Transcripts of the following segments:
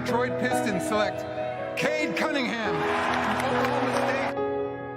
Detroit Pistons select Cade Cunningham from Oklahoma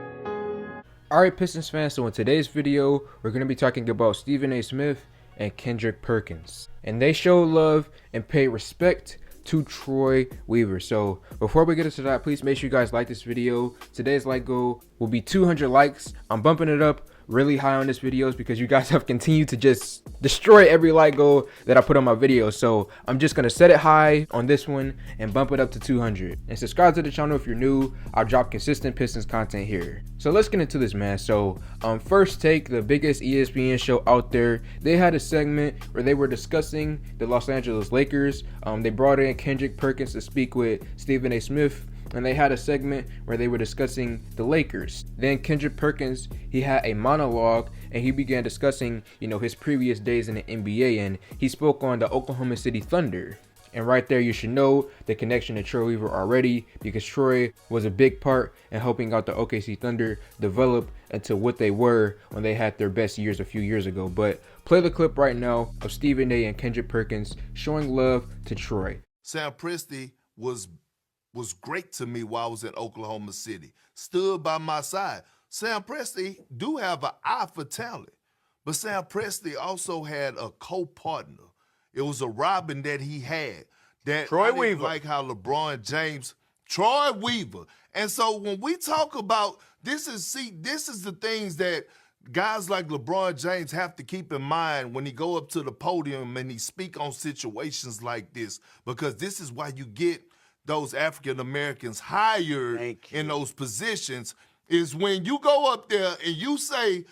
State. Alright, Pistons fans, so in today's video, we're going to be talking about Stephen A. Smith and Kendrick Perkins. And they showed love and paid respect to Troy Weaver. So before we get into that, please make sure you guys like this video. Today's like goal will be 200 likes. I'm bumping it up really high on this videos because you guys have continued to just destroy every like goal that I put on my videos. So I'm just gonna set it high on this one and bump it up to 200. And subscribe to the channel if you're new. I'll drop consistent Pistons content here. So let's get into this, man. So First Take, the biggest ESPN show out there, they had a segment where they were discussing the Los Angeles Lakers. They brought in Kendrick Perkins to speak with Stephen A. Smith, and they had a segment where they were discussing the Lakers. Then Kendrick Perkins, he had a monologue and he began discussing, his previous days in the NBA, and he spoke on the Oklahoma City Thunder. And right there, you should know the connection to Troy Weaver already, because Troy was a big part in helping out the OKC Thunder develop into what they were when they had their best years a few years ago. But play the clip right now of Stephen A. and Kendrick Perkins showing love to Troy. Sam Presti was great to me while I was in Oklahoma City. Stood by my side. Sam Presti do have an eye for talent, but Sam Presti also had a co-partner. It was a Robin that he had. That Troy Weaver. Like how LeBron James, Troy Weaver. And so when we talk about this is the things that guys like LeBron James have to keep in mind when he go up to the podium and he speak on situations like this, because this is why you get those African Americans hired in those positions, is when you go up there and you say,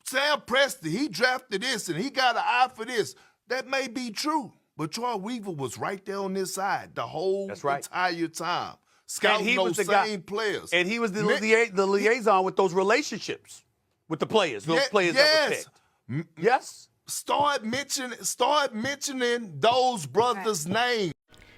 Sam Presti, he drafted this and he got an eye for this. That may be true, but Troy Weaver was right there on this side the whole entire time, scouting those same players. And he was the liaison with those relationships with the players, those players that were picked. Yes. Start mentioning those brothers' names.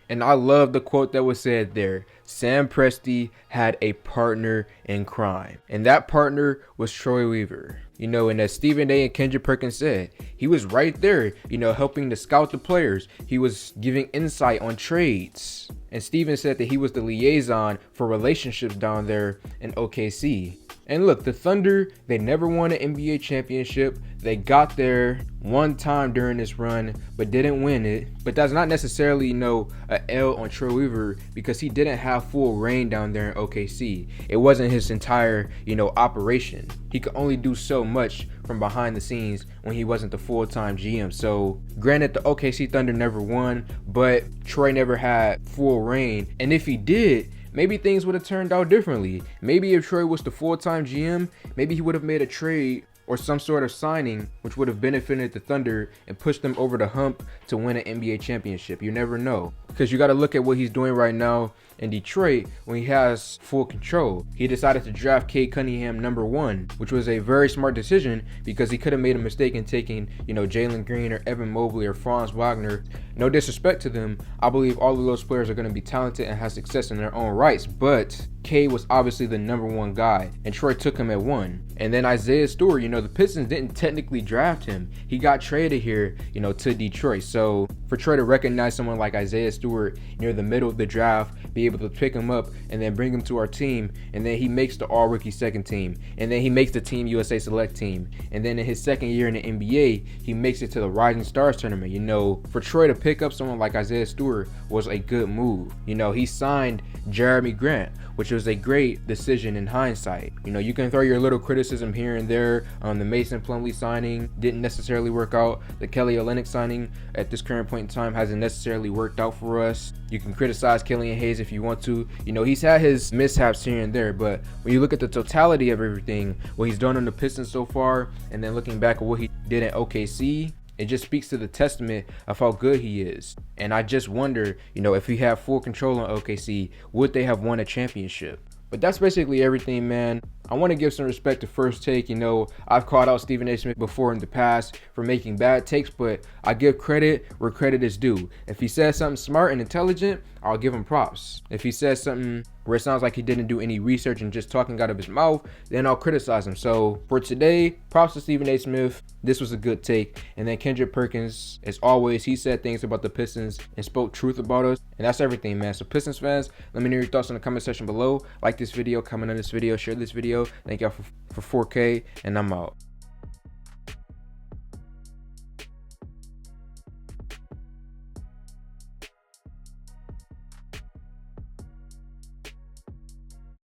And I love the quote that was said there. Sam Presti had a partner in crime, and that partner was Troy Weaver. And as Stephen A. and Kendrick Perkins said, he was right there, helping to scout the players. He was giving insight on trades. And Stephen said that he was the liaison for relationships down there in OKC. And look, the Thunder, they never won an NBA championship. They got there one time during this run, but didn't win it. But that's not necessarily, a L on Troy Weaver, because he didn't have full reign down there in OKC. It wasn't his entire, operation. He could only do so much from behind the scenes when he wasn't the full-time GM. So granted, the OKC Thunder never won, but Troy never had full reign. And if he did, maybe things would have turned out differently. Maybe if Troy was the full-time GM, maybe he would have made a trade or some sort of signing which would have benefited the Thunder and pushed them over the hump to win an NBA championship. You never know, because you got to look at what he's doing right now in Detroit when he has full control. He decided to draft Cade Cunningham #1, which was a very smart decision, because he could have made a mistake in taking, Jalen Green or Evan Mobley or Franz Wagner. No disrespect to them. I believe all of those players are going to be talented and have success in their own rights, but Cade was obviously the #1 guy, and Troy took him at 1. And then Isaiah Stewart, the Pistons didn't technically draft him. He got traded here, to Detroit. So for Troy to recognize someone like Isaiah Stewart near the middle of the draft, be able to pick him up and then bring him to our team, and then he makes the all-rookie second team, and then he makes the Team USA select team, and then in his second year in the NBA, he makes it to the Rising Stars tournament. For Troy to pick up someone like Isaiah Stewart was a good move. He signed Jeremy Grant, which was a great decision in hindsight. You can throw your little criticism here and there. The Mason Plumlee signing didn't necessarily work out. The Kelly Olynyk signing at this current point in time hasn't necessarily worked out for us. You can criticize Killian Hayes if you want to. He's had his mishaps here and there, but when you look at the totality of everything, what he's done on the Pistons so far, and then looking back at what he did at OKC, it just speaks to the testament of how good he is. And I just wonder, if he had full control on OKC, would they have won a championship? But that's basically everything, man. I want to give some respect to First Take. You know, I've called out Stephen A. Smith before in the past for making bad takes, but I give credit where credit is due. If he says something smart and intelligent, I'll give him props. If he says something where it sounds like he didn't do any research and just talking out of his mouth, then I'll criticize him. So for today, props to Stephen A. Smith. This was a good take. And then Kendrick Perkins, as always, he said things about the Pistons and spoke truth about us. And that's everything, man. So Pistons fans, let me know your thoughts in the comment section below. Like this video, comment on this video, share this video. Thank y'all for 4K, and I'm out.